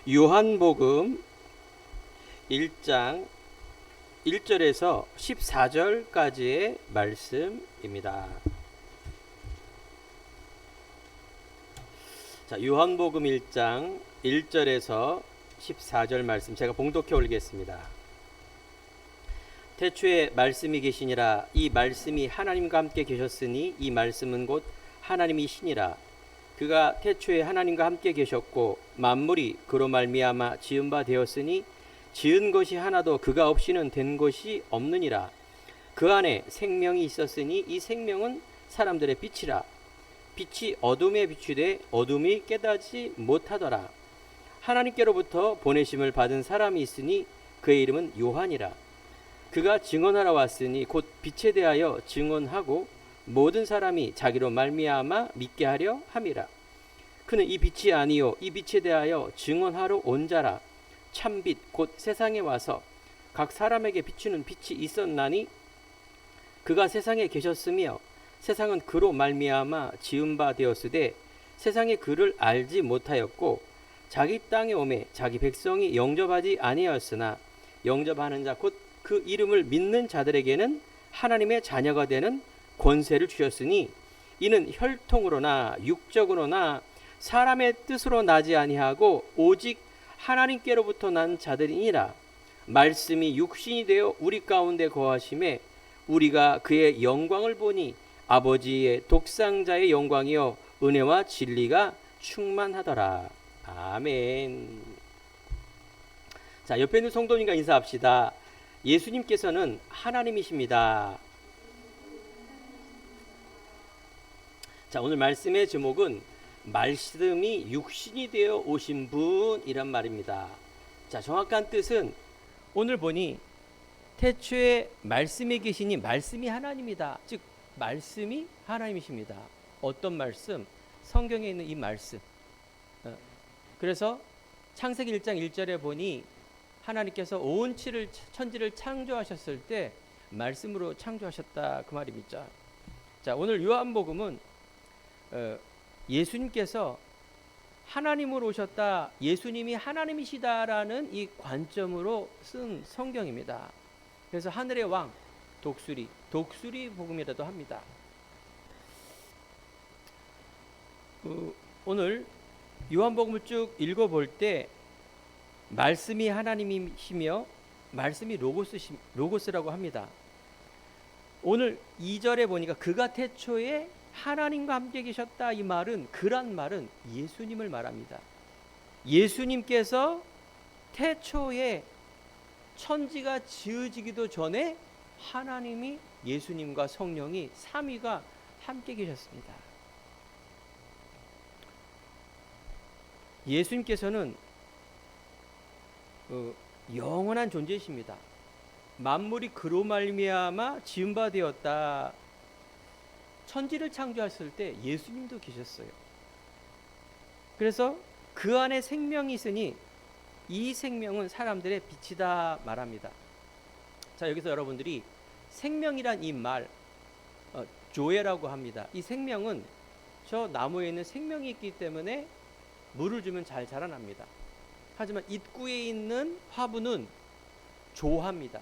요한복음 1장 1절에서 14절까지의 말씀입니다. 자, 요한복음 1장 1절에서 14절 말씀 제가 봉독해 올리겠습니다. 태초에 말씀이 계시니라. 이 말씀이 하나님과 함께 계셨으니 이 말씀은 곧 하나님이시니라. 그가 태초에 하나님과 함께 계셨고 만물이 그로 말미암아 지은 바 되었으니 지은 것이 하나도 그가 없이는 된 것이 없느니라. 그 안에 생명이 있었으니 이 생명은 사람들의 빛이라. 빛이 어둠에 비추되 어둠이 깨닫지 못하더라. 하나님께로부터 보내심을 받은 사람이 있으니 그의 이름은 요한이라. 그가 증언하러 왔으니 곧 빛에 대하여 증언하고 모든 사람이 자기로 말미암아 믿게 하려 함이라. 그는 이 빛이 아니요 이 빛에 대하여 증언하러 온 자라. 참빛 곧 세상에 와서 각 사람에게 비추는 빛이 있었나니 그가 세상에 계셨으며 세상은 그로 말미암아 지은 바 되었으되 세상이 그를 알지 못하였고 자기 땅에 오매 자기 백성이 영접하지 아니하였으나 영접하는 자 곧 그 이름을 믿는 자들에게는 하나님의 자녀가 되는 권세를 주셨으니 이는 혈통으로나 육적으로나 사람의 뜻으로 나지 아니하고 오직 하나님께로부터 난 자들이니라. 말씀이 육신이 되어 우리 가운데 거하심에 우리가 그의 영광을 보니 아버지의 독생자의 영광이요 은혜와 진리가 충만하더라. 아멘. 자, 옆에 있는 성도님과 인사합시다. 예수님께서는 하나님이십니다. 자, 오늘 말씀의 제목은 말씀이 육신이 되어 오신 분이란 말입니다. 자, 정확한 뜻은 오늘 보니 태초에 말씀이 계시니 말씀이 하나님이다. 즉 말씀이 하나님이십니다. 어떤 말씀? 성경에 있는 이 말씀. 그래서 창세기 1장 1절에 보니 하나님께서 온 천지를 창조하셨을 때 말씀으로 창조하셨다 그 말입니다. 자, 오늘 요한복음은 예수님께서 하나님으로 오셨다, 예수님이 하나님이시다라는 이 관점으로 쓴 성경입니다. 그래서 하늘의 왕, 독수리 복음이라도 합니다. 오늘 요한복음을 쭉 읽어볼 때 말씀이 하나님이시며 말씀이 로고스라고 합니다. 오늘 2절에 보니까 그가 태초에 하나님과 함께 계셨다, 이 말은, 그란 말은 예수님을 말합니다. 예수님께서 태초에 천지가 지어지기도 전에 하나님이, 예수님과 성령이 삼위가 함께 계셨습니다. 예수님께서는 영원한 존재이십니다. 만물이 그로 말미암아 지은 바 되었다. 천지를 창조했을 때 예수님도 계셨어요. 그래서 그 안에 생명이 있으니 이 생명은 사람들의 빛이다 말합니다. 자, 여기서 여러분들이 생명이란 이 말, 조에라고 합니다. 이 생명은 저 나무에 있는 생명이 있기 때문에 물을 주면 잘 자라납니다. 하지만 입구에 있는 화분은 조합니다.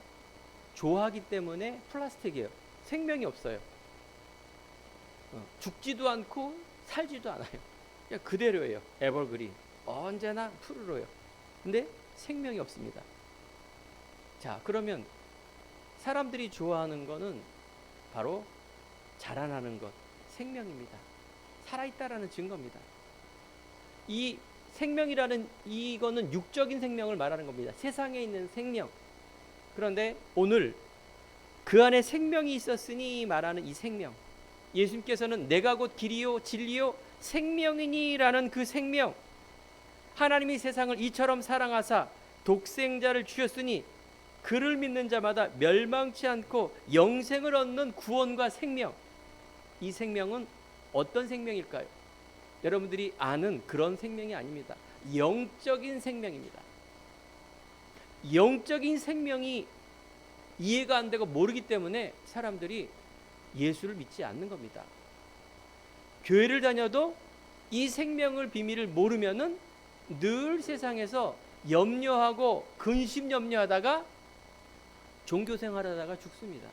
조하기 때문에 플라스틱이에요. 생명이 없어요. 죽지도 않고 살지도 않아요. 그냥 그대로예요. 에버그린. 언제나 푸르러요. 근데 생명이 없습니다. 자, 그러면 사람들이 좋아하는 거는 바로 자라나는 것, 생명입니다. 살아있다라는 증거입니다. 이 생명이라는 이거는 육적인 생명을 말하는 겁니다. 세상에 있는 생명. 그런데 오늘 그 안에 생명이 있었으니 말하는 이 생명, 예수님께서는 내가 곧 길이요 진리요 생명이니라는 그 생명, 하나님이 세상을 이처럼 사랑하사 독생자를 주셨으니 그를 믿는 자마다 멸망치 않고 영생을 얻는 구원과 생명, 이 생명은 어떤 생명일까요? 여러분들이 아는 그런 생명이 아닙니다. 영적인 생명입니다. 영적인 생명이 이해가 안 되고 모르기 때문에 사람들이 예수를 믿지 않는 겁니다. 교회를 다녀도 이 생명을 비밀을 모르면은 늘 세상에서 염려하고 근심 염려하다가 종교 생활하다가 죽습니다.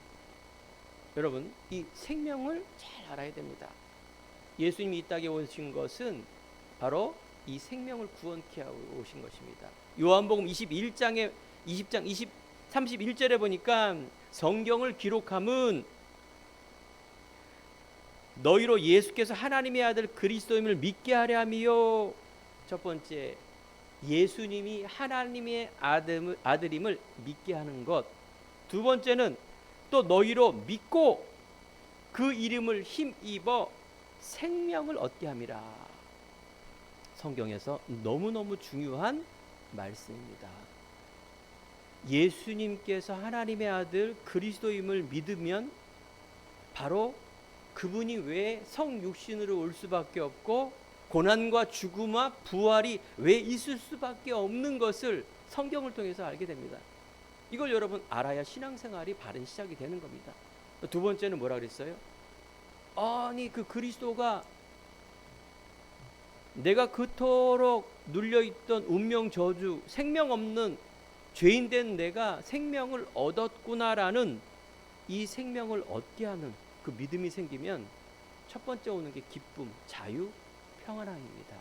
여러분, 이 생명을 잘 알아야 됩니다. 예수님이 이 땅에 오신 것은 바로 이 생명을 구원케 하고 오신 것입니다. 요한복음 20장 31절에 보니까 성경을 기록함은 너희로 예수께서 하나님의 아들 그리스도임을 믿게 하려 함이요. 첫 번째, 예수님이 하나님의 아들임을 믿게 하는 것. 두 번째는 또 너희로 믿고 그 이름을 힘입어 생명을 얻게 함이라. 성경에서 너무너무 중요한 말씀입니다. 예수님께서 하나님의 아들 그리스도임을 믿으면 바로 그분이 왜 성육신으로 올 수밖에 없고 고난과 죽음과 부활이 왜 있을 수밖에 없는 것을 성경을 통해서 알게 됩니다. 이걸 여러분 알아야 신앙생활이 바른 시작이 되는 겁니다. 두 번째는 뭐라 그랬어요? 아니 그 그리스도가 내가 그토록 눌려있던 운명 저주, 생명 없는 죄인된 내가 생명을 얻었구나라는 이 생명을 얻게 하는 그 믿음이 생기면 첫 번째 오는 게 기쁨, 자유, 평안함입니다.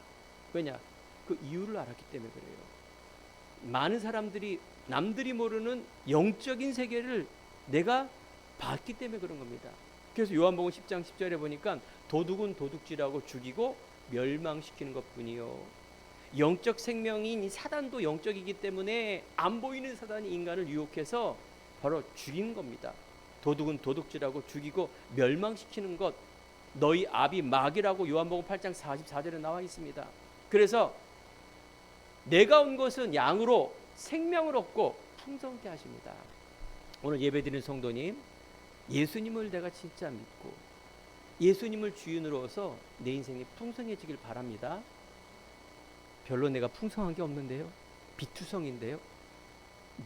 왜냐? 그 이유를 알았기 때문에 그래요. 많은 사람들이 남들이 모르는 영적인 세계를 내가 봤기 때문에 그런 겁니다. 그래서 요한복음 10장 10절에 보니까 도둑은 도둑질하고 죽이고 멸망시키는 것뿐이요. 영적 생명인 사단도 영적이기 때문에 안 보이는 사단이 인간을 유혹해서 바로 죽인 겁니다. 도둑은 도둑질하고 죽이고 멸망시키는 것, 너희 아비 마귀라고 요한복음 8장 44절에 나와 있습니다. 그래서 내가 온 것은 양으로 생명을 얻고 풍성케 하십니다. 오늘 예배드리는 성도님, 예수님을 내가 진짜 믿고 예수님을 주인으로서 내 인생이 풍성해지길 바랍니다. 별로 내가 풍성한 게 없는데요, 비투성인데요,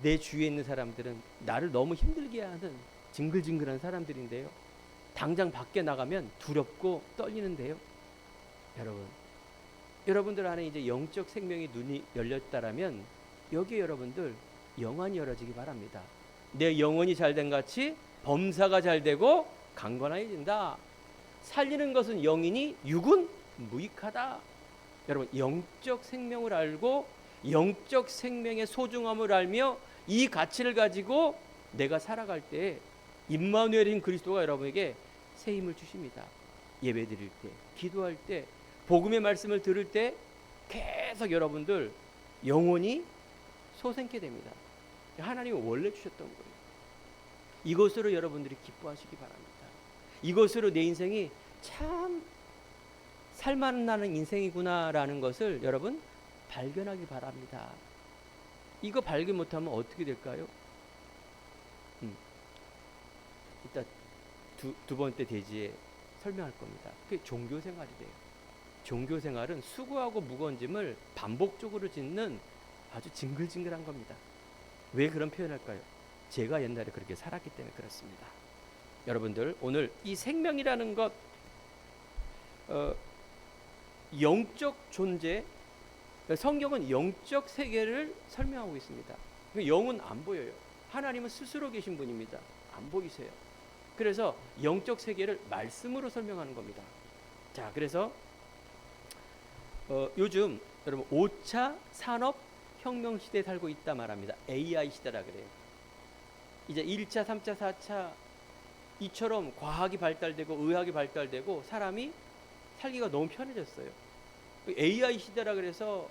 내 주위에 있는 사람들은 나를 너무 힘들게 하는 징글징글한 사람들인데요, 당장 밖에 나가면 두렵고 떨리는데요. 여러분들 안에 이제 영적 생명의 눈이 열렸다라면 여기에 여러분들 영안이 열어지기 바랍니다. 내 영혼이 잘된 같이 범사가 잘되고 강건해진다. 살리는 것은 영이니 육은 무익하다. 여러분, 영적 생명을 알고 영적 생명의 소중함을 알며 이 가치를 가지고 내가 살아갈 때 임마누엘인 그리스도가 여러분에게 새 힘을 주십니다. 예배드릴 때, 기도할 때, 복음의 말씀을 들을 때 계속 여러분들 영혼이 솟게 됩니다. 하나님이 원래 주셨던 거예요. 이것으로 여러분들이 기뻐하시기 바랍니다. 이것으로 내 인생이 참 살만나는 인생이구나라는 것을 여러분 발견하기 바랍니다. 이거 발견 못하면 어떻게 될까요? 이따 두 번째 대지에 설명할 겁니다. 그게 종교생활이 돼요. 종교생활은 수고하고 무거운 짐을 반복적으로 짓는 아주 징글징글한 겁니다. 왜 그런 표현할까요? 제가 옛날에 그렇게 살았기 때문에 그렇습니다. 여러분들, 오늘 이 생명이라는 것, 영적 존재, 성경은 영적 세계를 설명하고 있습니다. 영은 안 보여요. 하나님은 스스로 계신 분입니다. 안 보이세요. 그래서 영적 세계를 말씀으로 설명하는 겁니다. 자, 그래서 요즘 여러분 5차 산업혁명 시대에 살고 있다 말합니다. AI 시대라 그래요. 이제 1차, 3차, 4차 이처럼 과학이 발달되고 의학이 발달되고 사람이 살기가 너무 편해졌어요. AI 시대라 그래서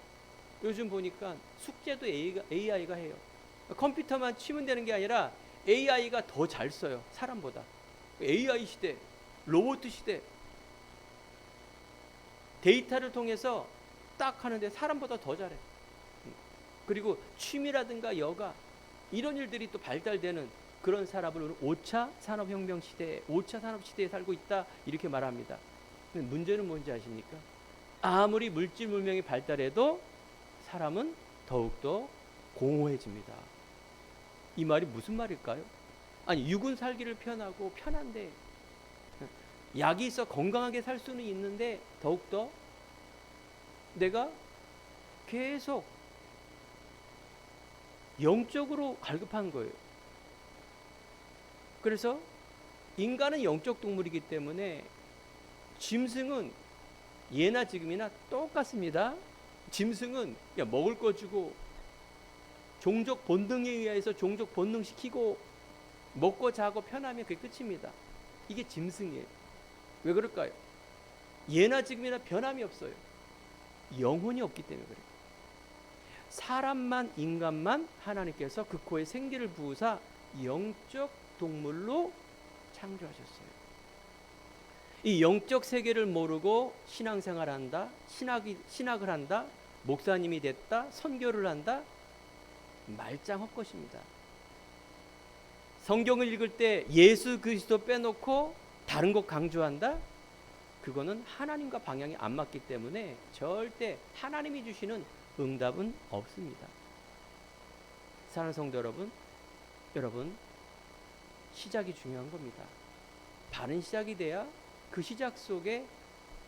요즘 보니까 숙제도 AI가 해요. 컴퓨터만 치면 되는 게 아니라 AI가 더 잘 써요, 사람보다. AI 시대, 로봇 시대. 데이터를 통해서 딱 하는데 사람보다 더 잘해. 그리고 취미라든가 여가 이런 일들이 또 발달되는 그런 사람을 오늘 5차 산업혁명 시대에, 5차 산업시대에 살고 있다 이렇게 말합니다. 근데 문제는 뭔지 아십니까? 아무리 물질 문명이 발달해도 사람은 더욱더 공허해집니다. 이 말이 무슨 말일까요? 아니, 육은 살기를 편하고 편한데, 약이 있어 건강하게 살 수는 있는데 더욱더 내가 계속 영적으로 갈급한 거예요. 그래서 인간은 영적 동물이기 때문에 짐승은 예나 지금이나 똑같습니다. 짐승은 그냥 먹을 거 주고 종족 본능에 의해서 종족 본능시키고 먹고 자고 편하면 그게 끝입니다. 이게 짐승이에요. 왜 그럴까요? 예나 지금이나 변함이 없어요. 영혼이 없기 때문에 그래요. 사람만 인간만 하나님께서 그 코에 생기를 부으사 영적 동물로 창조하셨어요. 이 영적 세계를 모르고 신앙생활을 한다, 신학을 한다, 목사님이 됐다, 선교를 한다, 말짱 헛것입니다. 성경을 읽을 때 예수 그리스도 빼놓고 다른 것 강조한다? 그거는 하나님과 방향이 안 맞기 때문에 절대 하나님이 주시는 응답은 없습니다. 사랑하는 성도 여러분 시작이 중요한 겁니다. 바른 시작이 돼야 그 시작 속에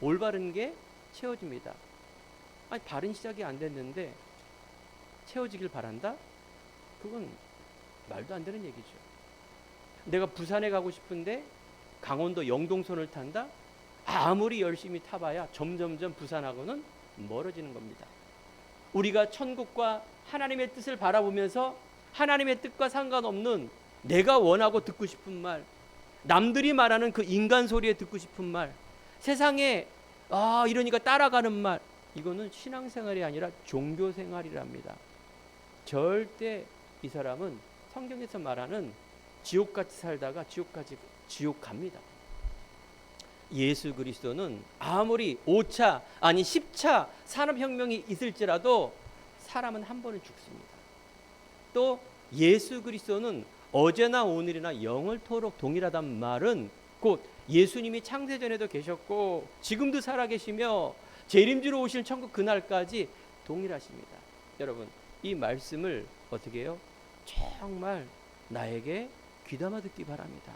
올바른 게 채워집니다. 아니 바른 시작이 안 됐는데 채워지길 바란다? 그건 말도 안 되는 얘기죠. 내가 부산에 가고 싶은데 강원도 영동선을 탄다? 아무리 열심히 타봐야 점점점 부산하고는 멀어지는 겁니다. 우리가 천국과 하나님의 뜻을 바라보면서 하나님의 뜻과 상관없는 내가 원하고 듣고 싶은 말, 남들이 말하는 그 인간 소리에 듣고 싶은 말, 세상에 이러니까 따라가는 말, 이거는 신앙생활이 아니라 종교생활이랍니다. 절대 이 사람은 성경에서 말하는 지옥같이 살다가 지옥 갑니다. 예수 그리스도는 아무리 5차 아니 10차 산업혁명이 있을지라도 사람은 한 번은 죽습니다. 또 예수 그리스도는 어제나 오늘이나 영원토록 동일하단 말은 곧 예수님이 창세전에도 계셨고 지금도 살아계시며 재림주로 오실 천국 그날까지 동일하십니다. 여러분 이 말씀을 어떻게 해요? 정말 나에게 귀담아 듣기 바랍니다.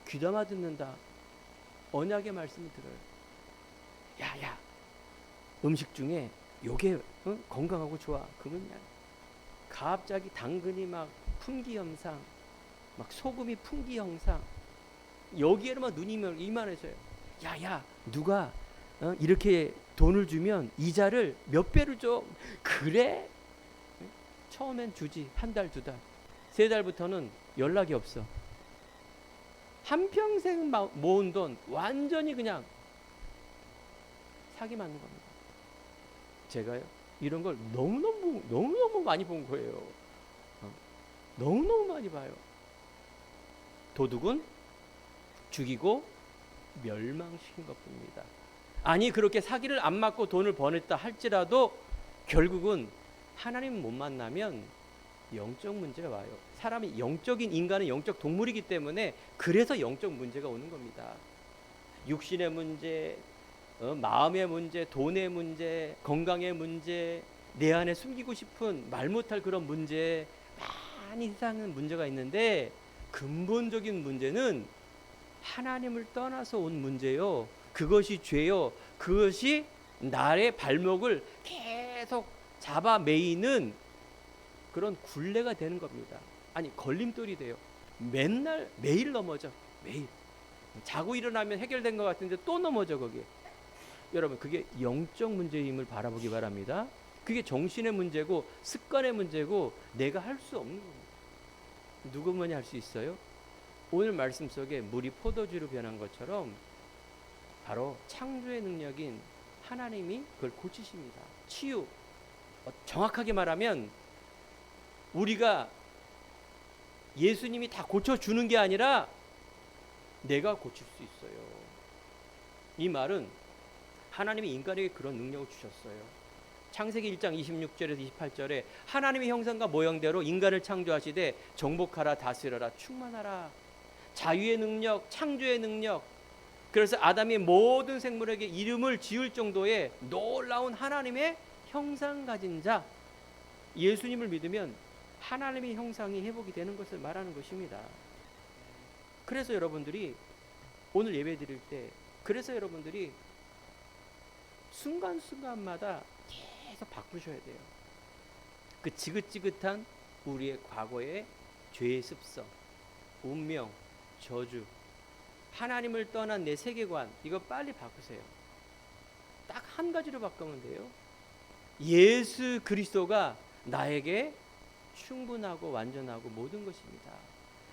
귀담아 듣는다. 언약의 말씀을 들어요. 야야 음식 중에 요게 건강하고 좋아. 그건 갑자기 당근이 막 풍기 현상, 막 소금이 풍기 현상, 여기에만 눈이 이만해져요. 야야 누가 이렇게 돈을 주면 이자를 몇 배를 줘. 그래? 처음엔 주지. 한 달, 두 달, 세 달부터는 연락이 없어. 한평생 모은 돈 완전히 그냥 사기 맞는 겁니다. 제가요 이런 걸 너무너무 많이 본 거예요. 너무너무 많이 봐요. 도둑은 죽이고 멸망시킨 것뿐입니다. 아니 그렇게 사기를 안 맞고 돈을 버냈다 할지라도 결국은 하나님 못 만나면 영적 문제가 와요. 사람이 영적인 인간은 영적 동물이기 때문에 그래서 영적 문제가 오는 겁니다. 육신의 문제, 마음의 문제, 돈의 문제, 건강의 문제, 내 안에 숨기고 싶은 말 못할 그런 문제, 많이 세상은 문제가 있는데 근본적인 문제는 하나님을 떠나서 온 문제요. 그것이 죄요. 그것이 나의 발목을 계속 잡아 매이는 그런 굴레가 되는 겁니다. 아니 걸림돌이 돼요. 매일 넘어져. 매일 자고 일어나면 해결된 것 같은데 또 넘어져 거기에. 여러분 그게 영적 문제임을 바라보기 바랍니다. 그게 정신의 문제고 습관의 문제고 내가 할 수 없는 겁니다. 누구만이 할 수 있어요? 오늘 말씀 속에 물이 포도주로 변한 것처럼 바로 창조의 능력인 하나님이 그걸 고치십니다. 치유. 정확하게 말하면 우리가 예수님이 다 고쳐주는 게 아니라 내가 고칠 수 있어요. 이 말은 하나님이 인간에게 그런 능력을 주셨어요. 창세기 1장 26절에서 28절에 하나님의 형상과 모형대로 인간을 창조하시되 정복하라 다스려라 충만하라. 자유의 능력, 창조의 능력. 그래서 아담이 모든 생물에게 이름을 지을 정도의 놀라운 하나님의 형상 가진 자. 예수님을 믿으면 하나님의 형상이 회복이 되는 것을 말하는 것입니다. 그래서 여러분들이 오늘 예배 드릴 때 그래서 여러분들이 순간순간마다 계속 바꾸셔야 돼요. 그 지긋지긋한 우리의 과거의 죄의 습성, 운명, 저주, 하나님을 떠난 내 세계관, 이거 빨리 바꾸세요. 딱 한 가지로 바꾸면 돼요. 예수 그리스도가 나에게 충분하고 완전하고 모든 것입니다.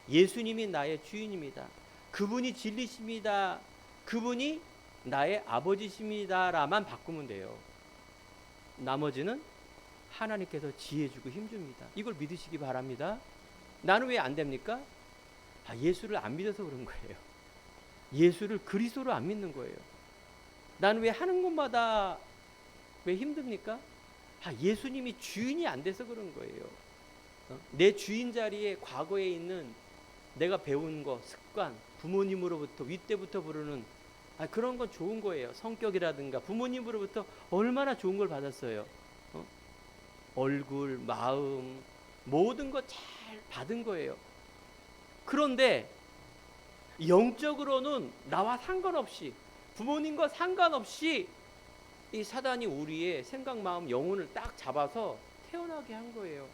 예수님이 나의 주인입니다. 그분이 진리십니다. 그분이 나의 아버지십니다라만 바꾸면 돼요. 나머지는 하나님께서 지혜 주고 힘 줍니다. 이걸 믿으시기 바랍니다. 나는 왜 안 됩니까? 예수를 안 믿어서 그런 거예요. 예수를 그리스도로 안 믿는 거예요. 나는 왜 하는 것마다 왜 힘듭니까? 예수님이 주인이 안 돼서 그런 거예요. 내 주인 자리에 과거에 있는 내가 배운 거, 습관, 부모님으로부터 윗대부터 부르는 그런 건 좋은 거예요. 성격이라든가 부모님으로부터 얼마나 좋은 걸 받았어요. 얼굴, 마음, 모든 거 잘 받은 거예요. 그런데 영적으로는 나와 상관없이, 부모님과 상관없이 이 사단이 우리의 생각, 마음, 영혼을 딱 잡아서 태어나게 한 거예요.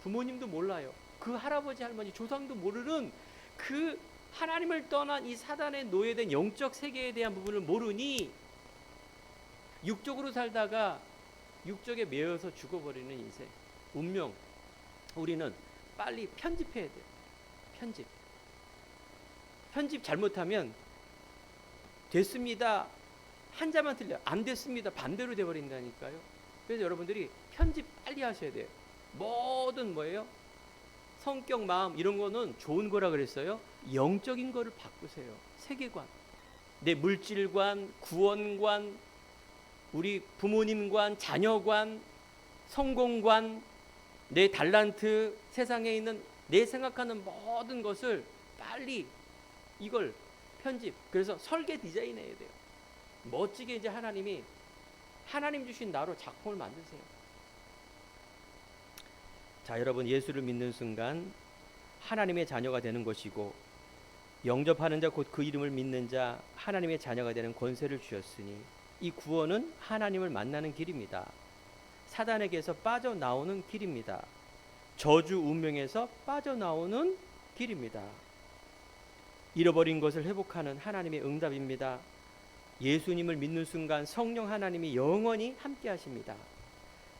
부모님도 몰라요. 그 할아버지, 할머니, 조상도 모르는 그 하나님을 떠난 이 사단의 노예된 영적 세계에 대한 부분을 모르니 육적으로 살다가 육적에 매여서 죽어버리는 인생, 운명. 우리는 빨리 편집해야 돼요. 편집 잘못하면 됐습니다, 한자만 틀려, 안 됐습니다, 반대로 돼버린다니까요. 그래서 여러분들이 편집 빨리 하셔야 돼요. 뭐든 뭐예요? 성격, 마음 이런 거는 좋은 거라 그랬어요. 영적인 거를 바꾸세요. 세계관, 내 물질관, 구원관, 우리 부모님관, 자녀관, 성공관, 내 달란트, 세상에 있는 내 생각하는 모든 것을 빨리 이걸 편집, 그래서 설계 디자인해야 돼요. 멋지게 이제 하나님 주신 나로 작품을 만드세요. 자, 여러분, 예수를 믿는 순간 하나님의 자녀가 되는 것이고, 영접하는 자 곧 그 이름을 믿는 자 하나님의 자녀가 되는 권세를 주셨으니, 이 구원은 하나님을 만나는 길입니다. 사단에게서 빠져나오는 길입니다. 저주 운명에서 빠져나오는 길입니다. 잃어버린 것을 회복하는 하나님의 응답입니다. 예수님을 믿는 순간 성령 하나님이 영원히 함께 하십니다.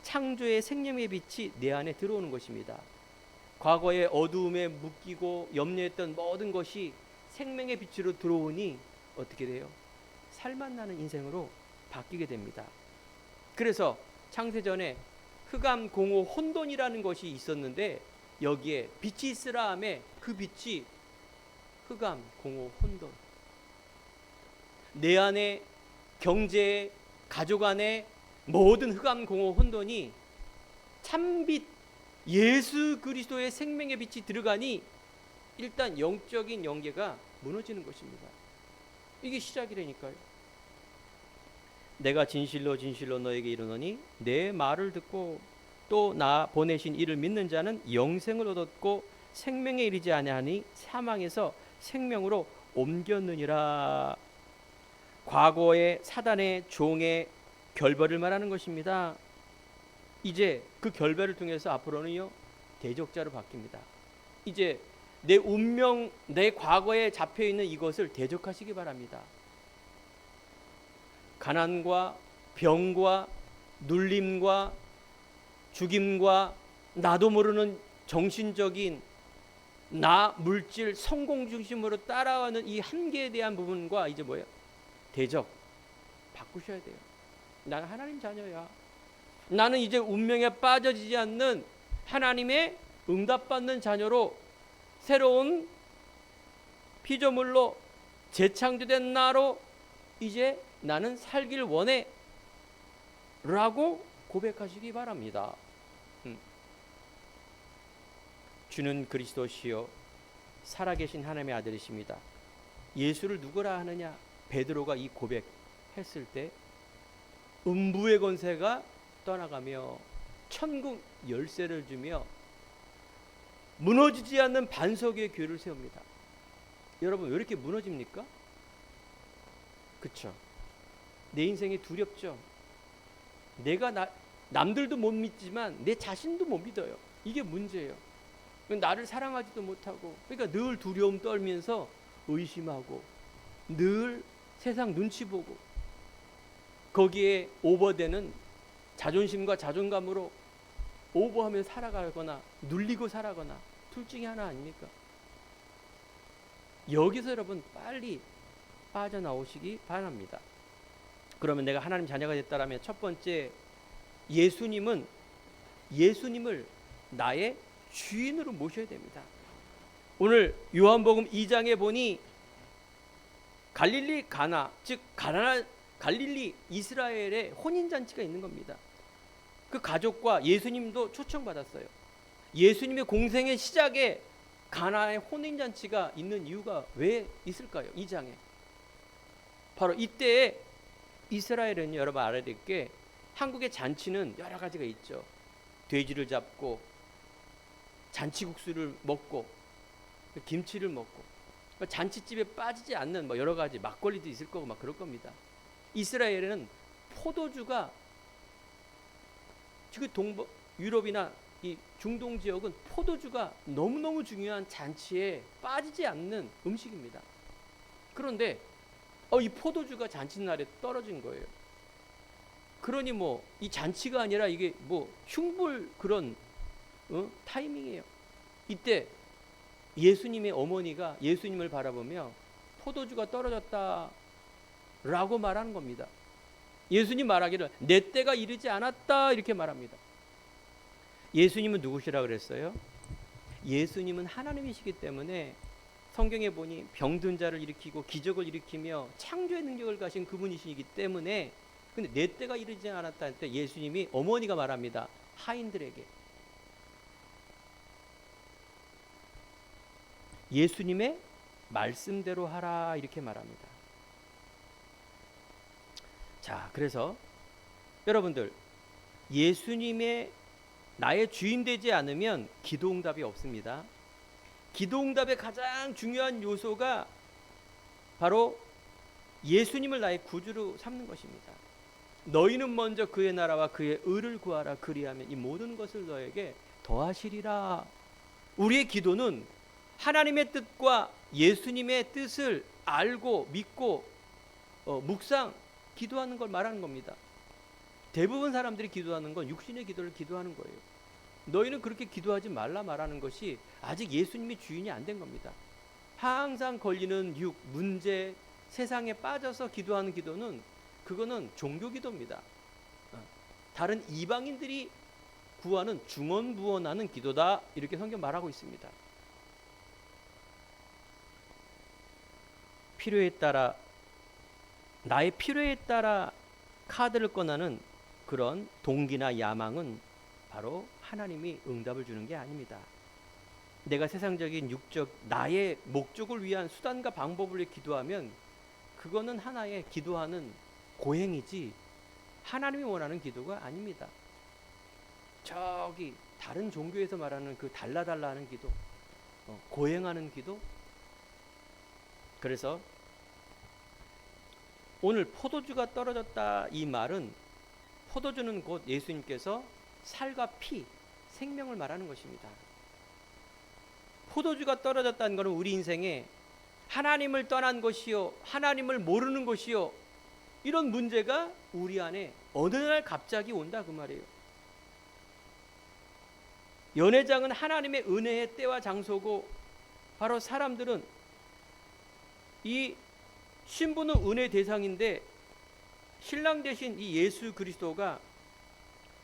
창조의 생명의 빛이 내 안에 들어오는 것입니다. 과거의 어두움에 묶이고 염려했던 모든 것이 생명의 빛으로 들어오니 어떻게 돼요? 살맛나는 인생으로 바뀌게 됩니다. 그래서 창세전에 흑암, 공허, 혼돈이라는 것이 있었는데 여기에 빛이 있으라 하매 그 빛이 흑암, 공허, 혼돈, 내 안에 경제, 가족 안에 모든 흑암, 공허, 혼돈이 참빛 예수 그리스도의 생명의 빛이 들어가니 일단 영적인 영계가 무너지는 것입니다. 이게 시작이라니까요. 내가 진실로 진실로 너에게 이르노니 내 말을 듣고 또 나 보내신 이를 믿는 자는 영생을 얻었고 생명에 이르지 아니하니 사망에서 생명으로 옮겼느니라. 과거의 사단의 종의 결벌을 말하는 것입니다. 이제 그 결별을 통해서 앞으로는요, 대적자로 바뀝니다. 이제 내 운명, 내 과거에 잡혀있는 이것을 대적하시기 바랍니다. 가난과 병과 눌림과 죽임과 나도 모르는 정신적인 나, 물질, 성공 중심으로 따라가는 이 한계에 대한 부분과 이제 뭐예요? 대적 바꾸셔야 돼요. 나는 하나님 자녀야. 나는 이제 운명에 빠져지지 않는 하나님의 응답받는 자녀로 새로운 피조물로 재창조된 나로 이제 나는 살길 원해 라고 고백하시기 바랍니다. 주는 그리스도시요 살아계신 하나님의 아들이십니다. 예수를 누구라 하느냐? 베드로가 이 고백했을 때 음부의 권세가 떠나가며 천국 열쇠를 주며 무너지지 않는 반석 위에 교회를 세웁니다. 여러분, 왜 이렇게 무너집니까? 그쵸? 내 인생이 두렵죠? 내가 남들도 못 믿지만 내 자신도 못 믿어요. 이게 문제예요. 나를 사랑하지도 못하고, 그러니까 늘 두려움 떨면서 의심하고, 늘 세상 눈치 보고, 거기에 오버되는 자존심과 자존감으로 오버하며 살아가거나 눌리고 살아가거나 둘 중에 하나 아닙니까? 여기서 여러분 빨리 빠져나오시기 바랍니다. 그러면 내가 하나님 자녀가 됐다라면 첫 번째, 예수님을 나의 주인으로 모셔야 됩니다. 오늘 요한복음 2장에 보니 갈릴리 가나, 즉 갈릴리 이스라엘의 혼인잔치가 있는 겁니다. 그 가족과 예수님도 초청받았어요. 예수님의 공생의 시작에 가나의 혼인잔치가 있는 이유가 왜 있을까요? 2장에 바로 이때에 이스라엘은 여러분 알아야 될 게, 한국의 잔치는 여러 가지가 있죠. 돼지를 잡고 잔치국수를 먹고 김치를 먹고, 잔치집에 빠지지 않는 여러 가지 막걸리도 있을 거고 막 그럴 겁니다. 이스라엘에는 포도주가, 지금 유럽이나 이 중동 지역은 포도주가 너무너무 중요한 잔치에 빠지지 않는 음식입니다. 그런데 이 포도주가 잔칫날에 떨어진 거예요. 그러니 이 잔치가 아니라 이게 흉볼 그런 타이밍이에요. 이때 예수님의 어머니가 예수님을 바라보며 포도주가 떨어졌다 라고 말하는 겁니다. 예수님 말하기를 내 때가 이르지 않았다 이렇게 말합니다. 예수님은 누구시라 그랬어요? 예수님은 하나님이시기 때문에 성경에 보니 병든 자를 일으키고 기적을 일으키며 창조의 능력을 가신 그분이시기 때문에, 근데 내 때가 이르지 않았다 할 때 예수님이, 어머니가 말합니다. 하인들에게 예수님의 말씀대로 하라 이렇게 말합니다. 자, 그래서 여러분들, 예수님의 나의 주인 되지 않으면 기도응답이 없습니다. 기도응답의 가장 중요한 요소가 바로 예수님을 나의 구주로 삼는 것입니다. 너희는 먼저 그의 나라와 그의 의를 구하라. 그리하면 이 모든 것을 너에게 더하시리라. 우리의 기도는 하나님의 뜻과 예수님의 뜻을 알고 믿고 묵상, 기도하는 걸 말하는 겁니다. 대부분 사람들이 기도하는 건 육신의 기도를 기도하는 거예요. 너희는 그렇게 기도하지 말라 말하는 것이 아직 예수님이 주인이 안 된 겁니다. 항상 걸리는 문제, 세상에 빠져서 기도하는 기도는, 그거는 종교 기도입니다. 다른 이방인들이 구하는 중언부언하는 기도다 이렇게 성경 말하고 있습니다. 필요에 따라, 나의 필요에 따라 카드를 꺼내는 그런 동기나 야망은 바로 하나님이 응답을 주는 게 아닙니다. 내가 세상적인 육적 나의 목적을 위한 수단과 방법을 위해 기도하면 그거는 하나의 기도하는 고행이지 하나님이 원하는 기도가 아닙니다. 저기 다른 종교에서 말하는 그 달라달라 하는 기도, 고행하는 기도. 그래서 오늘 포도주가 떨어졌다 이 말은, 포도주는 곧 예수님께서 살과 피, 생명을 말하는 것입니다. 포도주가 떨어졌다는 것은 우리 인생에 하나님을 떠난 것이요, 하나님을 모르는 것이요, 이런 문제가 우리 안에 어느 날 갑자기 온다 그 말이에요. 연회장은 하나님의 은혜의 때와 장소고, 바로 사람들은 이 신부는 은혜 대상인데 신랑 대신 이 예수 그리스도가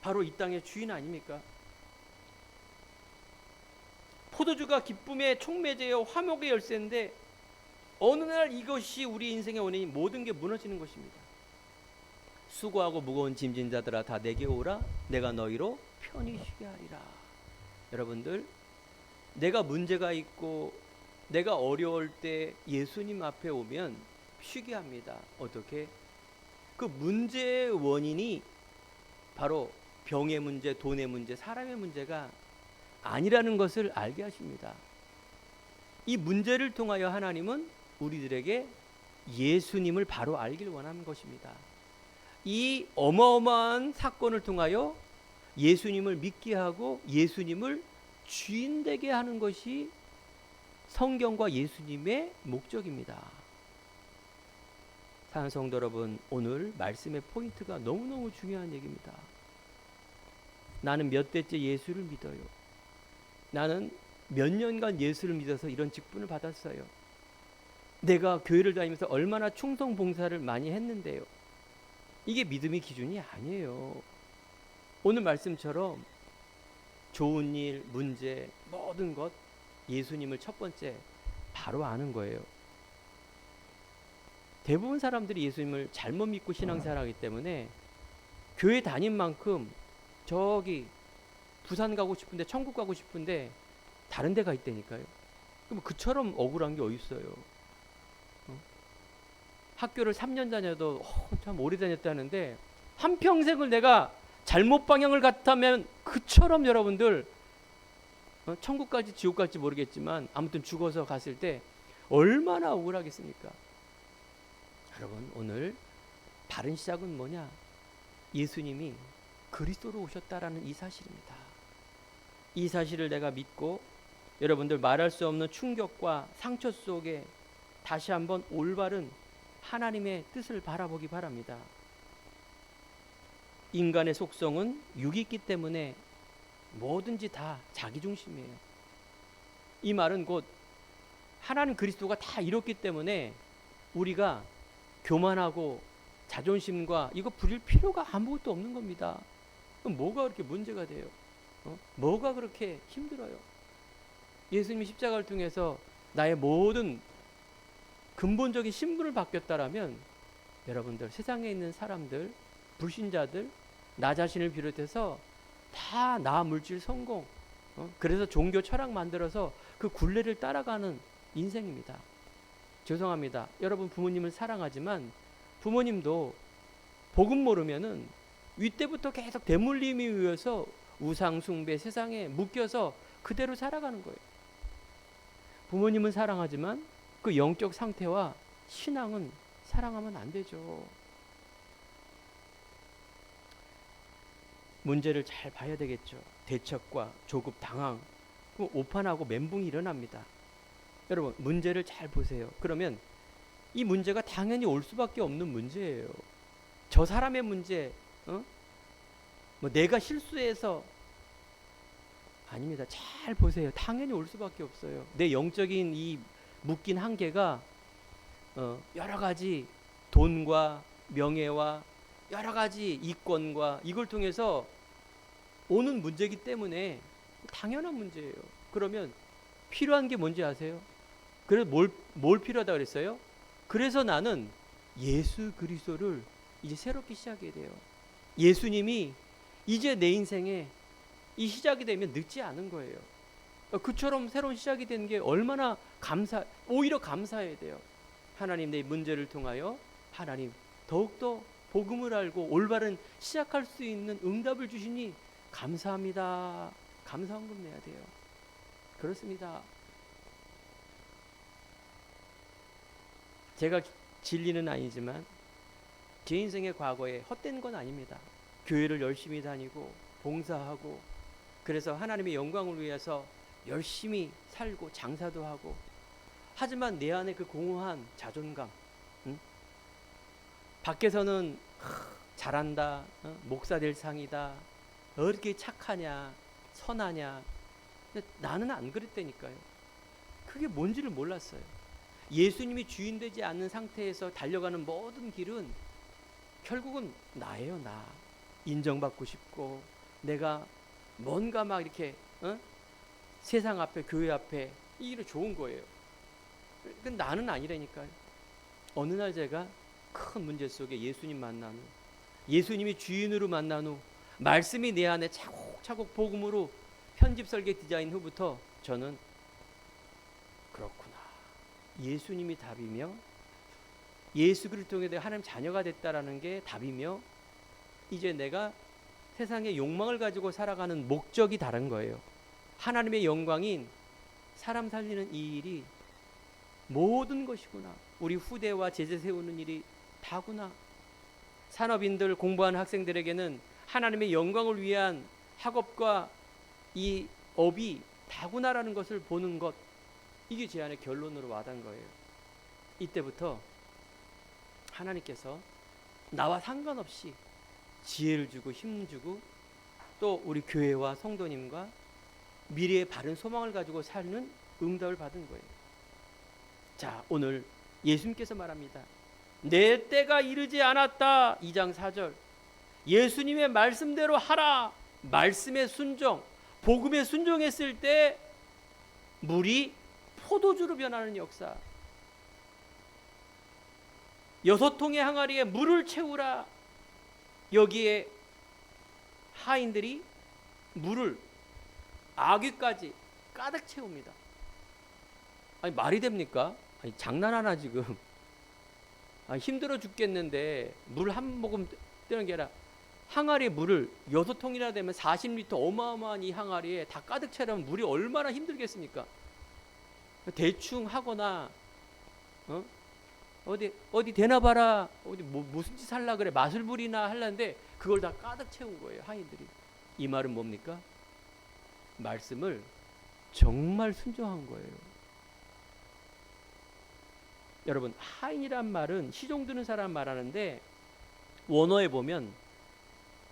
바로 이 땅의 주인 아닙니까? 포도주가 기쁨의 촉매제요 화목의 열쇠인데 어느 날 이것이 우리 인생의 원인이 모든 게 무너지는 것입니다. 수고하고 무거운 짐진 자들아 다 내게 오라. 내가 너희로 편히 쉬게 하리라. 여러분들, 내가 문제가 있고 내가 어려울 때 예수님 앞에 오면 쉬게 합니다. 어떻게? 그 문제의 원인이 바로 병의 문제, 돈의 문제, 사람의 문제가 아니라는 것을 알게 하십니다. 이 문제를 통하여 하나님은 우리들에게 예수님을 바로 알길 원하는 것입니다. 이 어마어마한 사건을 통하여 예수님을 믿게 하고 예수님을 주인 되게 하는 것이 성경과 예수님의 목적입니다. 사랑하는 성도 여러분, 오늘 말씀의 포인트가 너무너무 중요한 얘기입니다. 나는 몇 대째 예수를 믿어요. 나는 몇 년간 예수를 믿어서 이런 직분을 받았어요. 내가 교회를 다니면서 얼마나 충성 봉사를 많이 했는데요. 이게 믿음의 기준이 아니에요. 오늘 말씀처럼 좋은 일, 문제, 모든 것 예수님을 첫 번째 바로 아는 거예요. 대부분 사람들이 예수님을 잘못 믿고 신앙생활하기 때문에 교회 다닌 만큼 저기 부산 가고 싶은데, 천국 가고 싶은데 다른 데 가 있다니까요. 그럼 그처럼 억울한 게 어디 있어요? 학교를 3년 다녀도 참 오래 다녔다는데 한평생을 내가 잘못 방향을 갔다면 그처럼 여러분들 천국 갈지 지옥 갈지 모르겠지만 아무튼 죽어서 갔을 때 얼마나 억울하겠습니까? 여러분, 오늘 바른 시작은 뭐냐? 예수님이 그리스도로 오셨다라는 이 사실입니다. 이 사실을 내가 믿고 여러분들 말할 수 없는 충격과 상처 속에 다시 한번 올바른 하나님의 뜻을 바라보기 바랍니다. 인간의 속성은 육이 있기 때문에 뭐든지 다 자기중심이에요. 이 말은 곧 하나님 그리스도가 다 이뤘기 때문에 우리가 교만하고 자존심과 이거 부릴 필요가 아무것도 없는 겁니다. 그럼 뭐가 그렇게 문제가 돼요? 뭐가 그렇게 힘들어요? 예수님이 십자가를 통해서 나의 모든 근본적인 신분을 바뀌었다라면 여러분들 세상에 있는 사람들, 불신자들, 나 자신을 비롯해서 다 나 물질 성공, 그래서 종교 철학 만들어서 그 굴레를 따라가는 인생입니다. 죄송합니다. 여러분 부모님을 사랑하지만 부모님도 복음 모르면은 윗대부터 계속 대물림이 위해서 우상 숭배 세상에 묶여서 그대로 살아가는 거예요. 부모님은 사랑하지만 그 영적 상태와 신앙은 사랑하면 안 되죠. 문제를 잘 봐야 되겠죠. 대척과 조급 당황, 오판하고 멘붕이 일어납니다. 여러분 문제를 잘 보세요. 그러면 이 문제가 당연히 올 수밖에 없는 문제예요. 저 사람의 문제, 뭐 내가 실수해서 아닙니다. 잘 보세요. 당연히 올 수밖에 없어요. 내 영적인 이 묶인 한계가 여러 가지 돈과 명예와 여러 가지 이권과 이걸 통해서 오는 문제이기 때문에 당연한 문제예요. 그러면 필요한 게 뭔지 아세요? 그래서 뭘 필요하다 그랬어요? 그래서 나는 예수 그리스도를 이제 새롭게 시작해야 돼요. 예수님이 이제 내 인생에 이 시작이 되면 늦지 않은 거예요. 그처럼 새로운 시작이 된 게 얼마나 오히려 감사해야 돼요. 하나님 내 문제를 통하여 하나님 더욱더 복음을 알고 올바른 시작할 수 있는 응답을 주시니 감사합니다. 감사헌금 내야 돼요. 그렇습니다. 제가 진리는 아니지만 제 인생의 과거에 헛된 건 아닙니다. 교회를 열심히 다니고 봉사하고 그래서 하나님의 영광을 위해서 열심히 살고 장사도 하고 하지만 내 안에 그 공허한 자존감, 밖에서는 잘한다, 목사 될 상이다, 어떻게 착하냐, 선하냐. 근데 나는 안 그랬다니까요. 그게 뭔지를 몰랐어요. 예수님이 주인 되지 않는 상태에서 달려가는 모든 길은 결국은 나예요. 나 인정받고 싶고 내가 뭔가 막 이렇게 세상 앞에 교회 앞에 이 일이 좋은 거예요. 근데 나는 아니라니까요. 어느 날 제가 큰 문제 속에 예수님 만난 후 예수님이 주인으로 만난 후 말씀이 내 안에 차곡차곡 복음으로 편집 설계 디자인 후부터 저는 그렇구나. 예수님이 답이며 예수 그리스도를 통해 내가 하나님 자녀가 됐다라는 게 답이며 이제 내가 세상의 욕망을 가지고 살아가는 목적이 다른 거예요. 하나님의 영광인 사람 살리는 이 일이 모든 것이구나. 우리 후대와 제재 세우는 일이 다구나. 산업인들 공부하는 학생들에게는 하나님의 영광을 위한 학업과 이 업이 다구나라는 것을 보는 것, 이게 제 안에 결론으로 와닿은 거예요. 이때부터 하나님께서 나와 상관없이 지혜를 주고 힘 주고 또 우리 교회와 성도님과 미래의 바른 소망을 가지고 사는 응답을 받은 거예요. 자, 오늘 예수님께서 말합니다. 내 때가 이르지 않았다. 2장 4절. 예수님의 말씀대로 하라. 말씀에 순종, 복음에 순종했을 때 물이 포도주로 변하는 역사. 6통의 항아리에 물을 채우라. 여기에 하인들이 물을 아귀까지 가득 채웁니다. 아니 말이 됩니까? 아니 장난하나 지금. 힘들어 죽겠는데 물 한 모금 뜨는 게 아니라 항아리에 물을 6통이나 되면 40리터 어마어마한 이 항아리에 다 가득 채우면 물이 얼마나 힘들겠습니까? 대충 하거나 어디 대나봐라, 어디 무슨 짓 하려 그래, 맛을 부리나 하려는데 그걸 다 가득 채운 거예요, 하인들이. 이 말은 뭡니까? 말씀을 정말 순종한 거예요. 여러분, 하인이란 말은 시종 드는 사람 말하는데 원어에 보면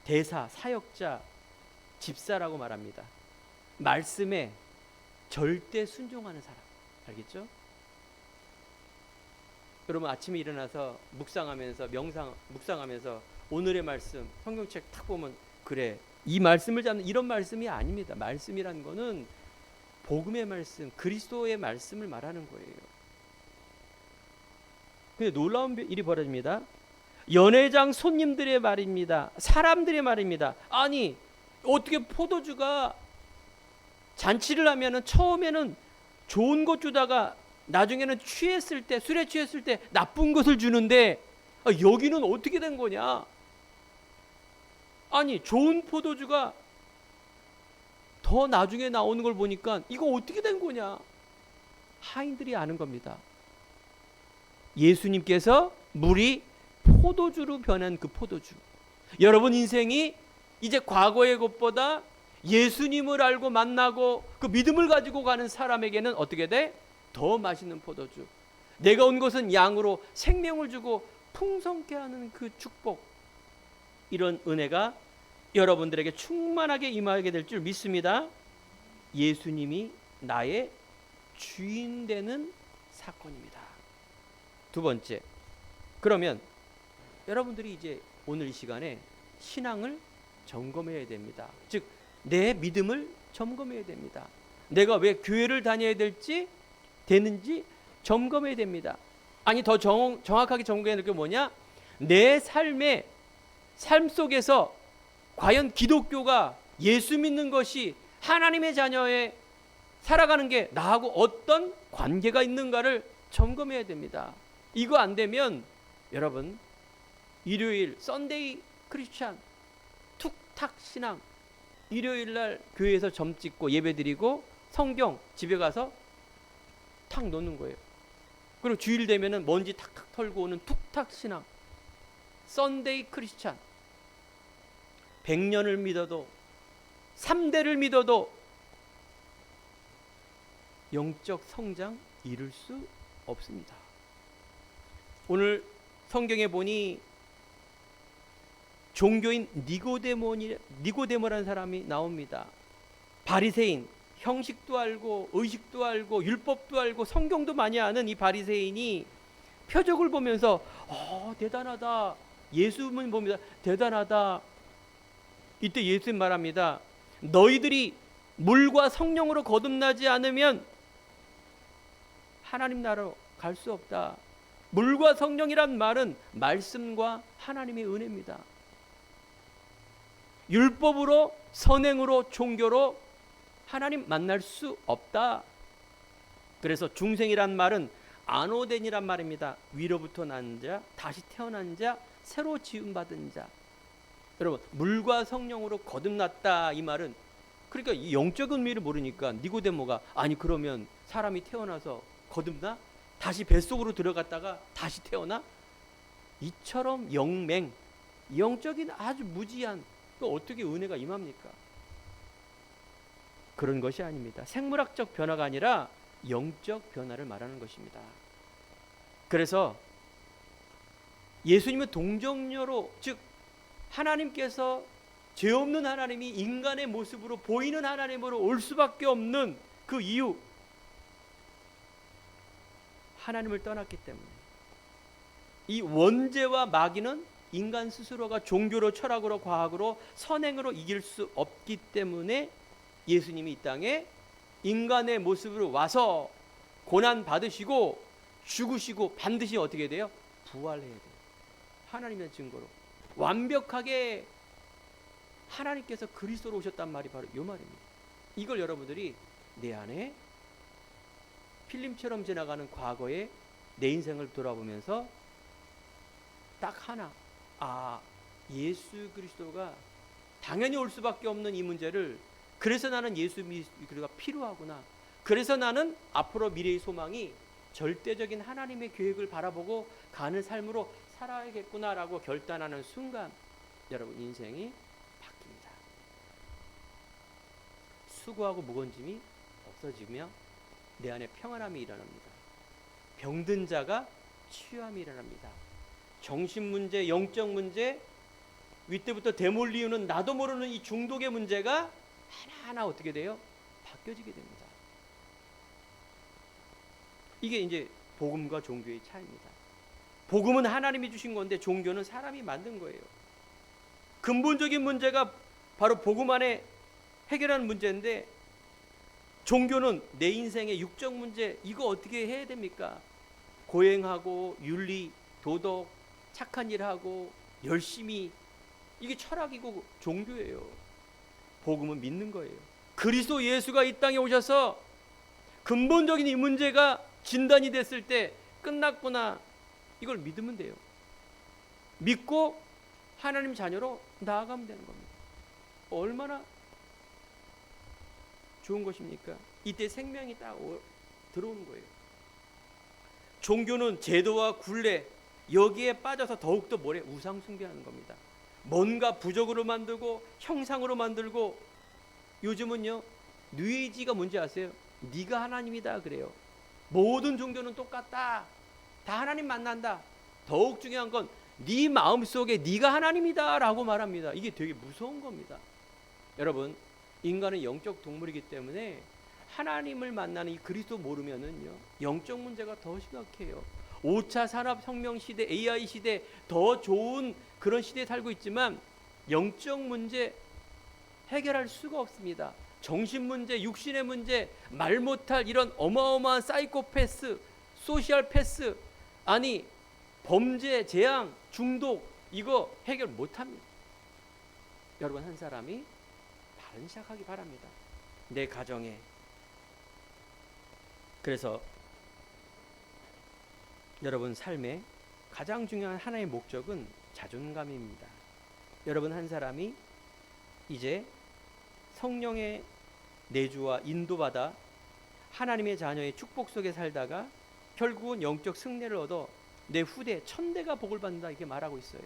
대사, 사역자, 집사라고 말합니다. 말씀에 절대 순종하는 사람. 알겠죠? 여러분 아침에 일어나서 묵상하면서 묵상하면서 오늘의 말씀 성경책 탁 보면 그래, 이 말씀을 잡는 이런 말씀이 아닙니다. 말씀이라는 거는 복음의 말씀, 그리스도의 말씀을 말하는 거예요. 근데 놀라운 일이 벌어집니다. 연회장 손님들의 말입니다. 사람들의 말입니다. 아니 어떻게 포도주가 잔치를 하면은 처음에는 좋은 것 주다가 나중에는 취했을 때, 술에 취했을 때 나쁜 것을 주는데 여기는 어떻게 된 거냐? 아니 좋은 포도주가 더 나중에 나오는 걸 보니까 이거 어떻게 된 거냐? 하인들이 아는 겁니다. 예수님께서 물이 포도주로 변한 그 포도주. 여러분 인생이 이제 과거의 것보다 예수님을 알고 만나고 그 믿음을 가지고 가는 사람에게는 어떻게 돼? 더 맛있는 포도주. 내가 온 것은 양으로 생명을 주고 풍성케 하는 그 축복. 이런 은혜가 여러분들에게 충만하게 임하게 될 줄 믿습니다. 예수님이 나의 주인 되는 사건입니다. 두 번째, 그러면 여러분들이 이제 오늘 이 시간에 신앙을 점검해야 됩니다. 즉 내 믿음을 점검해야 됩니다. 내가 왜 교회를 다녀야 되는지 점검해야 됩니다. 아니 더 정확하게 점검해야 될 게 뭐냐? 내 삶 속에서 과연 기독교가, 예수 믿는 것이 하나님의 자녀의 살아가는 게 나하고 어떤 관계가 있는가를 점검해야 됩니다. 이거 안 되면 여러분 일요일 썬데이 크리스찬 툭탁 신앙, 일요일 날 교회에서 점 찍고 예배 드리고 성경 집에 가서 탁 놓는 거예요. 그리고 주일 되면은 먼지 탁탁 털고 오는 툭탁 신앙, 썬데이 크리스찬. 100년을 믿어도 3대를 믿어도 영적 성장 이룰 수 없습니다. 오늘 성경에 보니 종교인 니고데모라는 사람이 나옵니다. 바리새인, 형식도 알고 의식도 알고 율법도 알고 성경도 많이 아는 이 바리새인이 표적을 보면서 대단하다. 예수님을 봅니다. 대단하다. 이때 예수님 말합니다. 너희들이 물과 성령으로 거듭나지 않으면 하나님 나라로 갈 수 없다. 물과 성령이란 말은 말씀과 하나님의 은혜입니다. 율법으로, 선행으로, 종교로 하나님 만날 수 없다. 그래서 중생이란 말은 아노덴이란 말입니다. 위로부터 난 자, 다시 태어난 자, 새로 지음받은 자. 여러분 물과 성령으로 거듭났다 이 말은, 그러니까 이 영적 의미를 모르니까 니고데모가 아니 그러면 사람이 태어나서 거듭나? 다시 뱃속으로 들어갔다가 다시 태어나? 이처럼 영적인 아주 무지한 또 어떻게 은혜가 임합니까? 그런 것이 아닙니다. 생물학적 변화가 아니라 영적 변화를 말하는 것입니다. 그래서 예수님은 동정녀로, 즉 하나님께서 죄 없는 하나님이 인간의 모습으로 보이는 하나님으로 올 수밖에 없는 그 이유, 하나님을 떠났기 때문에. 이 원죄와 마귀는 인간 스스로가 종교로, 철학으로, 과학으로, 선행으로 이길 수 없기 때문에 예수님이 이 땅에 인간의 모습으로 와서 고난 받으시고 죽으시고 반드시 어떻게 돼요? 부활해야 돼요. 하나님의 증거로 완벽하게 하나님께서 그리스도로 오셨단 말이 바로 이 말입니다. 이걸 여러분들이 내 안에 필름처럼 지나가는 과거에 내 인생을 돌아보면서 딱 하나, 예수 그리스도가 당연히 올 수밖에 없는 이 문제를, 그래서 나는 예수 그리스도가 필요하구나, 그래서 나는 앞으로 미래의 소망이 절대적인 하나님의 계획을 바라보고 가는 삶으로 살아야겠구나라고 결단하는 순간 여러분 인생이 바뀝니다. 수고하고 무거운 짐이 없어지며 내 안에 평안함이 일어납니다. 병든 자가 치유함이 일어납니다. 정신 문제, 영적 문제, 윗때부터 대물리우는 나도 모르는 이 중독의 문제가 하나하나 어떻게 돼요? 바뀌어지게 됩니다. 이게 이제 복음과 종교의 차이입니다. 복음은 하나님이 주신 건데 종교는 사람이 만든 거예요. 근본적인 문제가 바로 복음 안에 해결하는 문제인데, 종교는 내 인생의 육적 문제, 이거 어떻게 해야 됩니까? 고행하고 윤리, 도덕, 착한 일하고 열심히, 이게 철학이고 종교예요. 복음은 믿는 거예요. 그리스도 예수가 이 땅에 오셔서 근본적인 이 문제가 진단이 됐을 때 끝났구나, 이걸 믿으면 돼요. 믿고 하나님 자녀로 나아가면 되는 겁니다. 얼마나 좋은 것입니까? 이때 생명이 딱 들어오는 거예요. 종교는 제도와 굴레, 여기에 빠져서 더욱더 뭐래? 우상 숭배하는 겁니다. 뭔가 부적으로 만들고 형상으로 만들고, 요즘은요 뉴에이지가 뭔지 아세요? 네가 하나님이다 그래요. 모든 종교는 똑같다, 다 하나님 만난다, 더욱 중요한 건 네 마음속에 네가 하나님이다 라고 말합니다. 이게 되게 무서운 겁니다. 여러분, 인간은 영적 동물이기 때문에 하나님을 만나는 이 그리스도 모르면은요 영적 문제가 더 심각해요. 5차 산업혁명 시대, AI 시대, 더 좋은 그런 시대에 살고 있지만 영적 문제 해결할 수가 없습니다. 정신 문제, 육신의 문제, 말 못할 이런 어마어마한 사이코패스, 소시al 패스, 아니 범죄, 재앙, 중독, 이거 해결 못합니다. 여러분, 한 사람이 다른 시작하기 바랍니다. 내 가정에. 그래서 여러분 삶의 가장 중요한 하나의 목적은 자존감입니다. 여러분, 한 사람이 이제 성령의 내주와 인도받아 하나님의 자녀의 축복 속에 살다가 결국은 영적 승리를 얻어 내 후대 천대가 복을 받는다, 이렇게 말하고 있어요.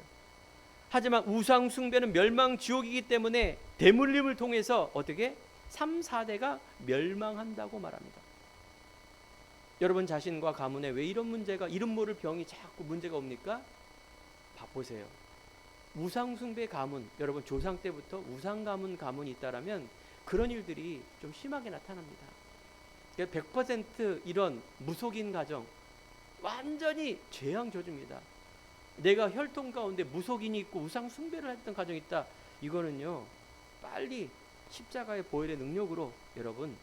하지만 우상 숭배는 멸망 지옥이기 때문에 대물림을 통해서 어떻게 3, 4대가 멸망한다고 말합니다. 여러분 자신과 가문에 왜 이런 문제가, 이름 모를 병이 자꾸 문제가 옵니까? 보세요. 우상 숭배 가문, 여러분 조상 때부터 우상 가문이 있다라면 그런 일들이 좀 심하게 나타납니다. 100% 이런 무속인 가정, 완전히 재앙 저주입니다. 내가 혈통 가운데 무속인이 있고 우상 숭배를 했던 가정이 있다, 이거는요 빨리 십자가의 보혈의 능력으로 여러분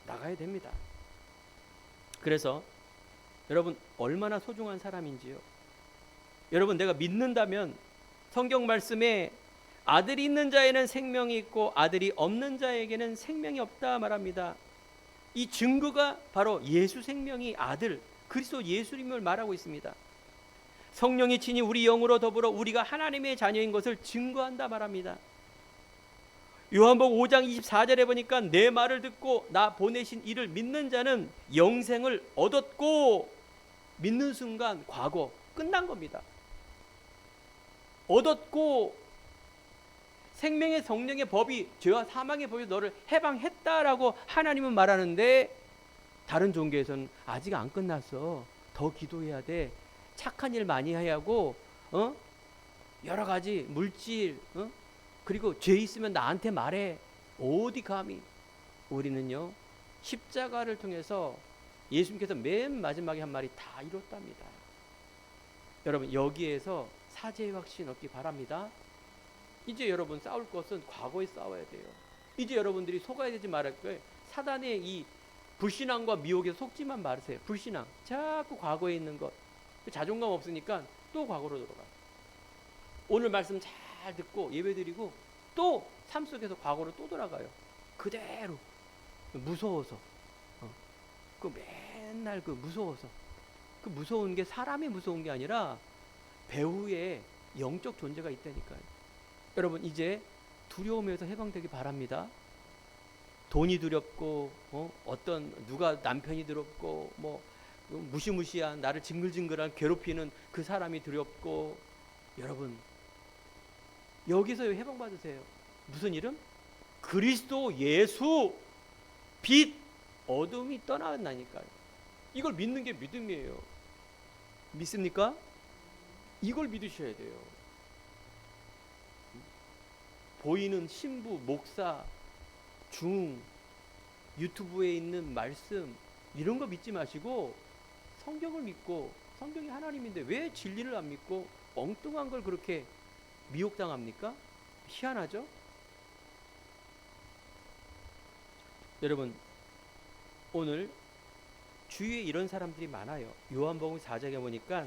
나가야 됩니다. 그래서 여러분 얼마나 소중한 사람인지요. 여러분, 내가 믿는다면 성경 말씀에 아들이 있는 자에는 생명이 있고 아들이 없는 자에게는 생명이 없다 말합니다. 이 증거가 바로 예수 생명이 아들 그리스도 예수님을 말하고 있습니다. 성령이 친히 우리 영으로 더불어 우리가 하나님의 자녀인 것을 증거한다 말합니다. 요한복음 5장 24절에 보니까 내 말을 듣고 나 보내신 이를 믿는 자는 영생을 얻었고, 믿는 순간 과거 끝난 겁니다. 얻었고 생명의 성령의 법이 죄와 사망의 법이 너를 해방했다라고 하나님은 말하는데, 다른 종교에서는 아직 안 끝났어, 더 기도해야 돼, 착한 일 많이 해야 하고, 여러 가지 물질, 그리고 죄 있으면 나한테 말해. 어디 감히. 우리는요, 십자가를 통해서 예수님께서 맨 마지막에 한 말이 다 이뤘답니다. 여러분, 여기에서 사죄의 확신 얻기 바랍니다. 이제 여러분 싸울 것은 과거에 싸워야 돼요. 이제 여러분들이 속아야 되지 말할 거예요. 사단의 이 불신앙과 미혹에 속지만 마세요. 불신앙, 자꾸 과거에 있는 것, 자존감 없으니까 또 과거로 돌아가요. 오늘 말씀 잘 듣고 예배 드리고 또 삶 속에서 과거로 또 돌아가요. 그대로 무서워서, 그 맨날 그 무서워서, 그 무서운 게 사람이 무서운 게 아니라 배후에 영적 존재가 있다니까요. 여러분, 이제 두려움에서 해방되기 바랍니다. 돈이 두렵고, 어떤 누가 남편이 두렵고, 뭐 무시무시한 나를 징글징글한 괴롭히는 그 사람이 두렵고, 여러분 여기서 해방받으세요. 무슨 이름? 그리스도 예수, 빛, 어둠이 떠나간다니까요. 이걸 믿는 게 믿음이에요. 믿습니까? 이걸 믿으셔야 돼요. 보이는 신부, 목사, 중, 유튜브에 있는 말씀, 이런 거 믿지 마시고 성경을 믿고, 성경이 하나님인데 왜 진리를 안 믿고 엉뚱한 걸 그렇게 미혹당합니까? 희한하죠? 여러분, 오늘 주위에 이런 사람들이 많아요. 요한복음 4장에 보니까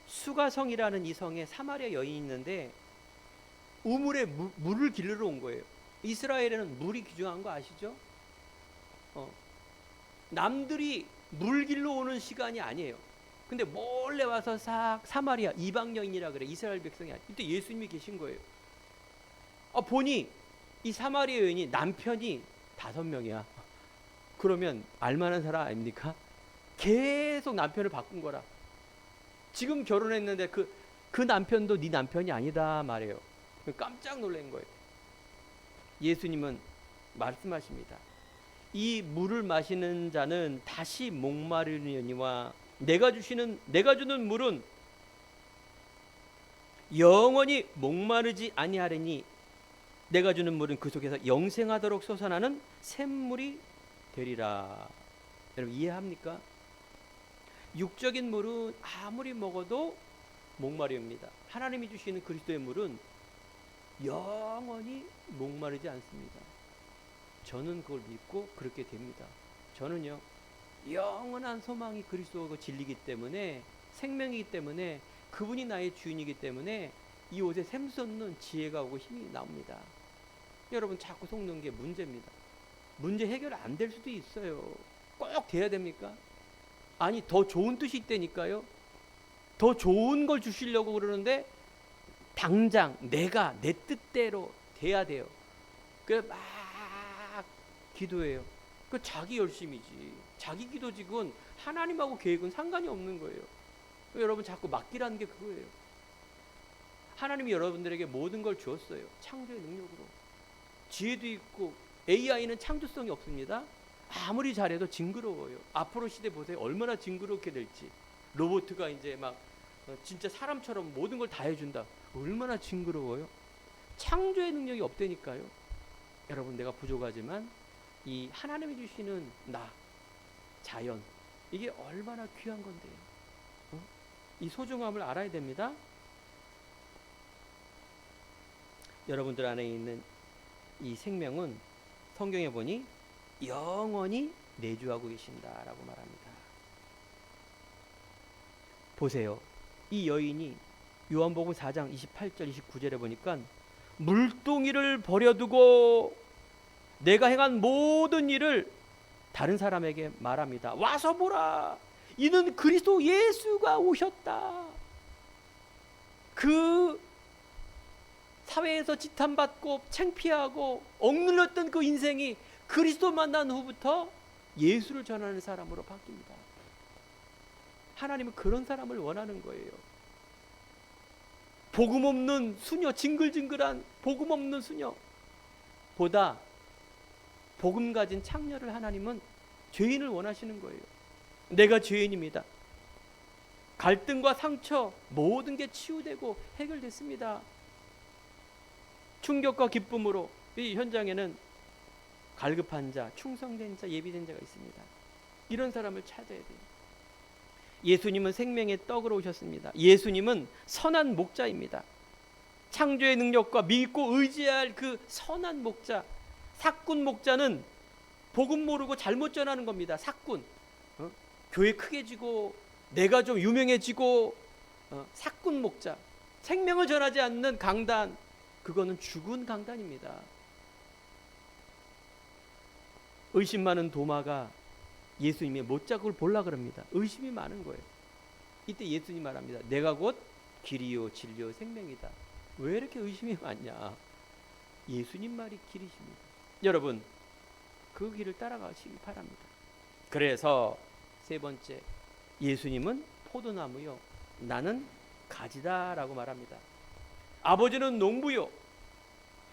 수가성이라는 이 성에 사마리아 여인이 있는데 우물에 물을 길르러 온 거예요. 이스라엘에는 물이 귀중한 거 아시죠? 남들이 물 길러 오는 시간이 아니에요. 근데 몰래 와서 사마리아, 이방 여인이라 그래. 이스라엘 백성이 아니에요. 이때 예수님이 계신 거예요. 보니 이 사마리아 여인이 남편이 5명이야. 그러면 알만한 사람 아닙니까? 계속 남편을 바꾼 거라. 지금 결혼했는데 그 남편도 네 남편이 아니다 말이에요. 깜짝 놀란 거예요. 예수님은 말씀하십니다. 이 물을 마시는 자는 다시 목마르려니와 내가 주는 물은 영원히 목마르지 아니하리니 내가 주는 물은 그 속에서 영생하도록 솟아나는 샘물이 되리라. 여러분 이해합니까? 육적인 물은 아무리 먹어도 목마릅니다. 하나님이 주시는 그리스도의 물은 영원히 목마르지 않습니다. 저는 그걸 믿고 그렇게 됩니다. 저는요, 영원한 소망이 그리스도가 진리이기 때문에, 생명이기 때문에, 그분이 나의 주인이기 때문에 이 옷에 샘솟는 지혜가 오고 힘이 나옵니다. 여러분 자꾸 속는 게 문제입니다. 문제 해결 안 될 수도 있어요. 꼭 돼야 됩니까? 아니, 더 좋은 뜻이 있다니까요. 더 좋은 걸 주시려고 그러는데 당장 내가 내 뜻대로 돼야 돼요. 그래서 막 기도해요. 그 자기 열심이지. 자기 기도지. 그건 하나님하고 계획은 상관이 없는 거예요. 여러분 자꾸 맡기라는 게 그거예요. 하나님이 여러분들에게 모든 걸 주었어요. 창조의 능력으로. 지혜도 있고. AI는 창조성이 없습니다. 아무리 잘해도 징그러워요. 앞으로 시대 보세요. 얼마나 징그럽게 될지. 로봇가 이제 막 진짜 사람처럼 모든 걸 다 해준다. 얼마나 징그러워요. 창조의 능력이 없다니까요. 여러분, 내가 부족하지만 이 하나님이 주시는 나, 자연, 이게 얼마나 귀한 건데요. 이 소중함을 알아야 됩니다. 여러분들 안에 있는 이 생명은 성경에 보니 영원히 내주하고 계신다라고 말합니다. 보세요. 이 여인이 요한복음 4장 28절 29절에 보니까 물동이를 버려두고 내가 행한 모든 일을 다른 사람에게 말합니다. 와서 보라. 이는 그리스도 예수가 오셨다. 그 사회에서 지탄받고 창피하고 억눌렸던 그 인생이 그리스도 만난 후부터 예수를 전하는 사람으로 바뀝니다. 하나님은 그런 사람을 원하는 거예요. 복음 없는 수녀, 징글징글한 복음 없는 수녀보다 복음 가진 창녀를 하나님은 죄인을 원하시는 거예요. 내가 죄인입니다. 갈등과 상처 모든 게 치유되고 해결됐습니다. 충격과 기쁨으로 이 현장에는 갈급한 자, 충성된 자, 예비된 자가 있습니다. 이런 사람을 찾아야 돼요. 예수님은 생명의 떡으로 오셨습니다. 예수님은 선한 목자입니다. 창조의 능력과 믿고 의지할 그 선한 목자, 사꾼 목자는 복음 모르고 잘못 전하는 겁니다. 사꾼. 교회 크게 지고 내가 좀 유명해지고 사꾼 목자. 생명을 전하지 않는 강단, 그거는 죽은 강단입니다. 의심 많은 도마가 예수님의 못자국을 보려고 그럽니다. 의심이 많은 거예요. 이때 예수님 말합니다. 내가 곧 길이요 진리요 생명이다. 왜 이렇게 의심이 많냐? 예수님 말이 길이십니다. 여러분, 그 길을 따라가시기 바랍니다. 그래서 세 번째, 예수님은 포도나무요, 나는 가지다라고 말합니다. 아버지는 농부요,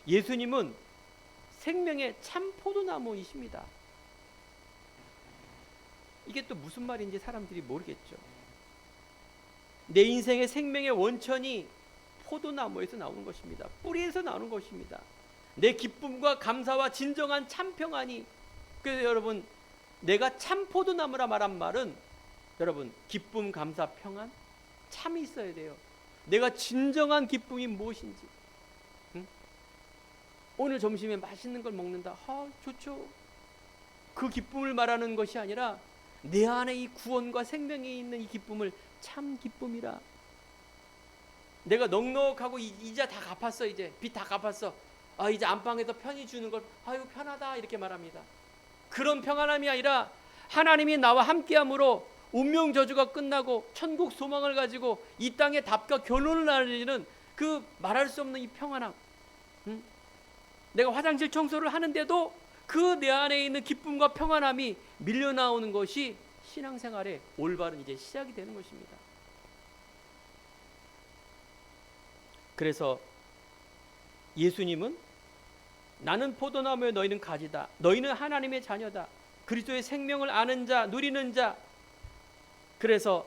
예수님은 생명의 참 포도나무이십니다. 이게 또 무슨 말인지 사람들이 모르겠죠. 내 인생의 생명의 원천이 포도나무에서 나오는 것입니다. 뿌리에서 나오는 것입니다. 내 기쁨과 감사와 진정한 참 평안이, 그래서 여러분, 내가 참 포도나무라 말한 말은 여러분, 기쁨, 감사, 평안, 참이 있어야 돼요. 내가 진정한 기쁨이 무엇인지. 오늘 점심에 맛있는 걸 먹는다. 좋죠. 그 기쁨을 말하는 것이 아니라 내 안에 이 구원과 생명이 있는 이 기쁨을 참 기쁨이라. 내가 넉넉하고 이자 다 갚았어. 이제 빚 다 갚았어. 이제 안방에서 편히 주는 걸 아유 편하다 이렇게 말합니다. 그런 평안함이 아니라 하나님이 나와 함께함으로 운명 저주가 끝나고 천국 소망을 가지고 이 땅에 답과 결론을 나누는 그 말할 수 없는 이 평안함. 내가 화장실 청소를 하는데도 그 내 안에 있는 기쁨과 평안함이 밀려나오는 것이 신앙생활의 올바른 이제 시작이 되는 것입니다. 그래서 예수님은 나는 포도나무에 너희는 가지다. 너희는 하나님의 자녀다. 그리스도의 생명을 아는 자, 누리는 자. 그래서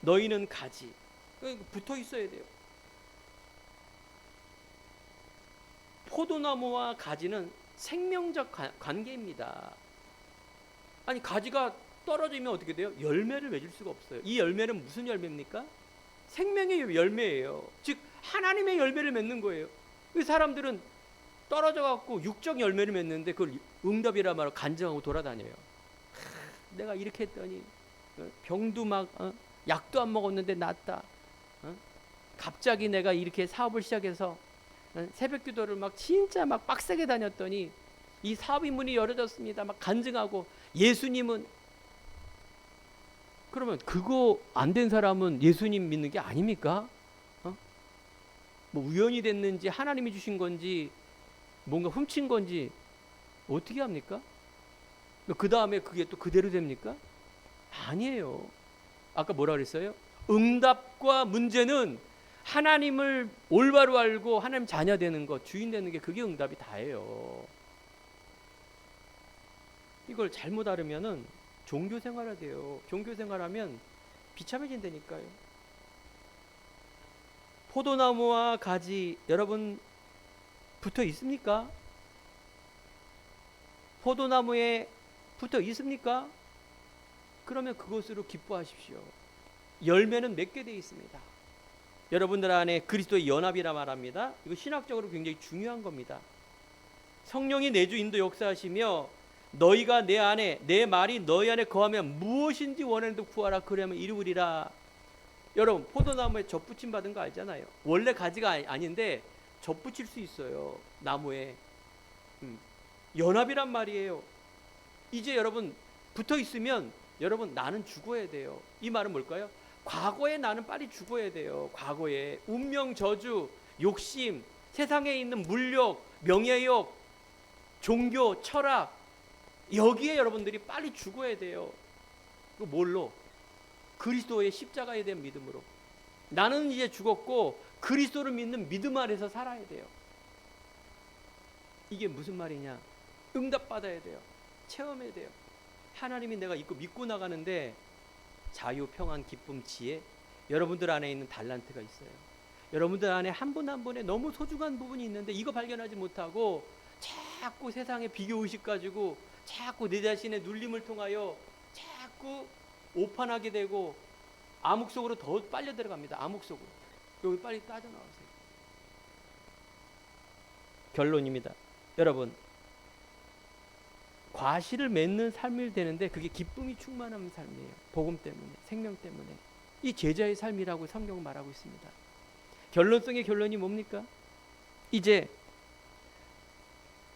너희는 가지. 붙어 있어야 돼요. 포도나무와 가지는 생명적 관계입니다. 아니 가지가 떨어지면 어떻게 돼요? 열매를 맺을 수가 없어요. 이 열매는 무슨 열매입니까? 생명의 열매예요. 즉 하나님의 열매를 맺는 거예요. 그 사람들은 떨어져 갖고 육적 열매를 맺는데 그걸 응답이라 말하고 간증하고 돌아다녀요. 내가 이렇게 했더니 병도 막 약도 안 먹었는데 낫다. 갑자기 내가 이렇게 사업을 시작해서 새벽 기도를 막 진짜 막 빡세게 다녔더니 이 사업의 문이 열어졌습니다. 막 간증하고. 예수님은, 그러면 그거 안 된 사람은 예수님 믿는 게 아닙니까? 뭐 우연이 됐는지 하나님이 주신 건지 뭔가 훔친 건지 어떻게 합니까? 그 다음에 그게 또 그대로 됩니까? 아니에요. 아까 뭐라 그랬어요? 응답과 문제는 하나님을 올바로 알고 하나님 자녀 되는 것, 주인 되는 게 그게 응답이 다예요. 이걸 잘못 알으면은 종교 생활을 돼요. 종교 생활하면 비참해진다니까요. 포도나무와 가지 여러분 붙어 있습니까? 포도나무에 붙어 있습니까? 그러면 그것으로 기뻐하십시오. 열매는 맺게 되어 있습니다. 여러분들 안에 그리스도의 연합이라 말합니다. 이거 신학적으로 굉장히 중요한 겁니다. 성령이 내주 인도 역사하시며 너희가 내 안에, 내 말이 너희 안에 거하면 무엇인지 원하는 데 구하라 그러면 이루리라. 여러분 포도나무에 젖붙임 받은 거 알잖아요. 원래 가지가 아닌데 젖붙일 수 있어요. 나무에. 연합이란 말이에요. 이제 여러분 붙어 있으면 여러분 나는 죽어야 돼요. 이 말은 뭘까요? 과거에 나는 빨리 죽어야 돼요. 과거에 운명 저주, 욕심, 세상에 있는 물욕, 명예욕, 종교, 철학, 여기에 여러분들이 빨리 죽어야 돼요. 그 뭘로? 그리스도의 십자가에 대한 믿음으로. 나는 이제 죽었고 그리스도를 믿는 믿음 아래서 살아야 돼요. 이게 무슨 말이냐? 응답받아야 돼요. 체험해야 돼요. 하나님이 내가 믿고 나가는데 자유, 평안, 기쁨, 지혜, 여러분들 안에 있는 달란트가 있어요. 여러분들 안에 한 분 한 분에 너무 소중한 부분이 있는데 이거 발견하지 못하고 자꾸 세상의 비교의식 가지고 자꾸 내 자신의 눌림을 통하여 자꾸 오판하게 되고 암흑 속으로 더 빨려 들어갑니다. 암흑 속으로. 여기 빨리 빠져나오세요. 결론입니다. 여러분, 과실을 맺는 삶이 되는데 그게 기쁨이 충만한 삶이에요. 복음 때문에, 생명 때문에. 이 제자의 삶이라고 성경은 말하고 있습니다. 결론성의 결론이 뭡니까? 이제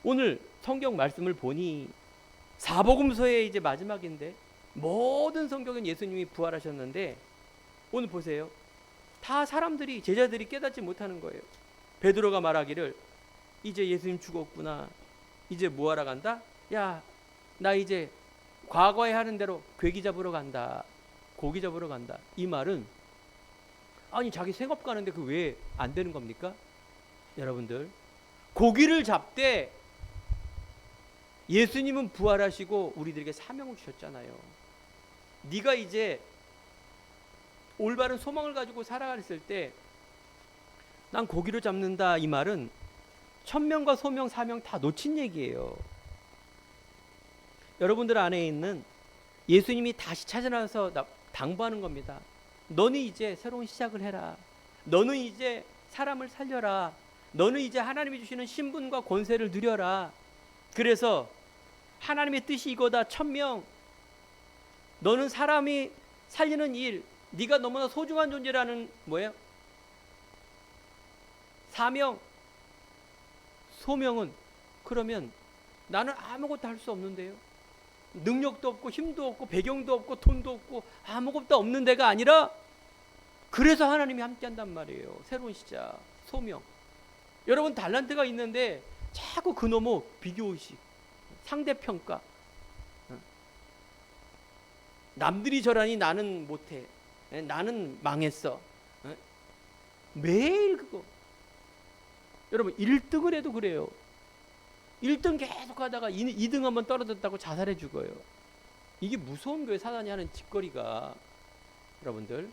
오늘 성경 말씀을 보니 사복음서의 이제 마지막인데 모든 성경은 예수님이 부활하셨는데 오늘 보세요. 다 사람들이, 제자들이 깨닫지 못하는 거예요. 베드로가 말하기를 이제 예수님 죽었구나. 이제 뭐하러 간다? 야, 나 이제 과거에 하는 대로 괴기 잡으러 간다. 고기 잡으러 간다. 이 말은 아니 자기 생업 가는데 그 왜 안 되는 겁니까? 여러분들, 고기를 잡되 예수님은 부활하시고 우리들에게 사명을 주셨잖아요. 네가 이제 올바른 소망을 가지고 살아갔을 때 난 고기를 잡는다 이 말은 천명과 소명, 사명 다 놓친 얘기예요. 여러분들 안에 있는 예수님이 다시 찾아나서 당부하는 겁니다. 너는 이제 새로운 시작을 해라. 너는 이제 사람을 살려라. 너는 이제 하나님이 주시는 신분과 권세를 누려라. 그래서 하나님의 뜻이 이거다. 천명. 너는 사람이 살리는 일, 네가 너무나 소중한 존재라는 뭐예요? 사명, 소명은 그러면 나는 아무것도 할 수 없는데요. 능력도 없고 힘도 없고 배경도 없고 돈도 없고 아무것도 없는 데가 아니라 그래서 하나님이 함께 한단 말이에요. 새로운 시작, 소명. 여러분 달란트가 있는데 자꾸 그놈의 비교의식, 상대평가, 남들이 저라니 나는 못해, 나는 망했어, 매일 그거. 여러분 1등을 해도 그래요. 1등 계속 하다가 2등 한번 떨어졌다고 자살해 죽어요. 이게 무서운 거예요. 사단이 하는 짓거리가. 여러분들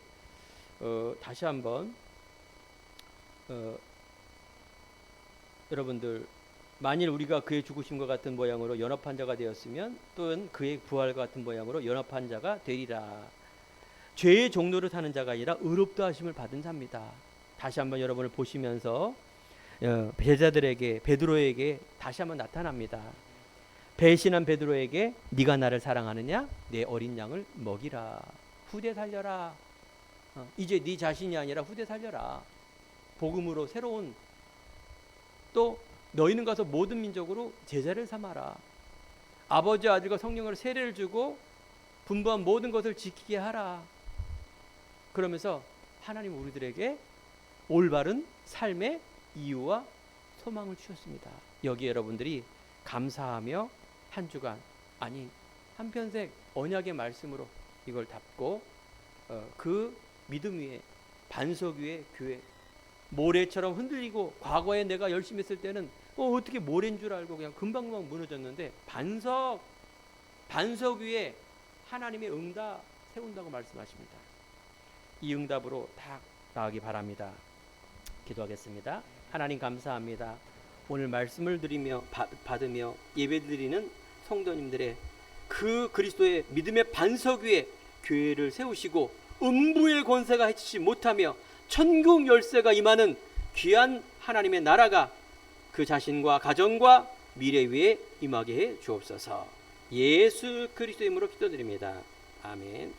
다시 한번 여러분들 만일 우리가 그의 죽으심과 같은 모양으로 연합한 자가 되었으면 또는 그의 부활과 같은 모양으로 연합한 자가 되리라. 죄의 종로를 타는 자가 아니라 의롭다 하심을 받은 자입니다. 다시 한번 여러분을 보시면서 제자들에게, 베드로에게 다시 한번 나타납니다. 배신한 베드로에게 네가 나를 사랑하느냐? 내 어린 양을 먹이라. 후대 살려라. 이제 네 자신이 아니라 후대 살려라. 복음으로 새로운, 또 너희는 가서 모든 민족으로 제자를 삼아라. 아버지, 아들과 성령으로 세례를 주고 분부한 모든 것을 지키게 하라. 그러면서 하나님 우리들에게 올바른 삶의 이유와 소망을 주셨습니다. 여기에 여러분들이 감사하며 한 주간, 아니 한편생 언약의 말씀으로 이걸 답고 그 믿음 위에, 반석 위에 교회, 모래처럼 흔들리고 과거에 내가 열심히 했을 때는 어떻게 모래인 줄 알고 그냥 금방금방 무너졌는데 반석 위에 하나님의 응답 세운다고 말씀하십니다. 이 응답으로 다 나가기 바랍니다. 기도하겠습니다. 하나님 감사합니다. 오늘 말씀을 드리며 받으며 예배드리는 성도님들의 그 그리스도의 믿음의 반석 위에 교회를 세우시고 음부의 권세가 해치지 못하며 천국 열쇠가 임하는 귀한 하나님의 나라가 그 자신과 가정과 미래 위에 임하게 해 주옵소서. 예수 그리스도의 이름으로 기도드립니다. 아멘.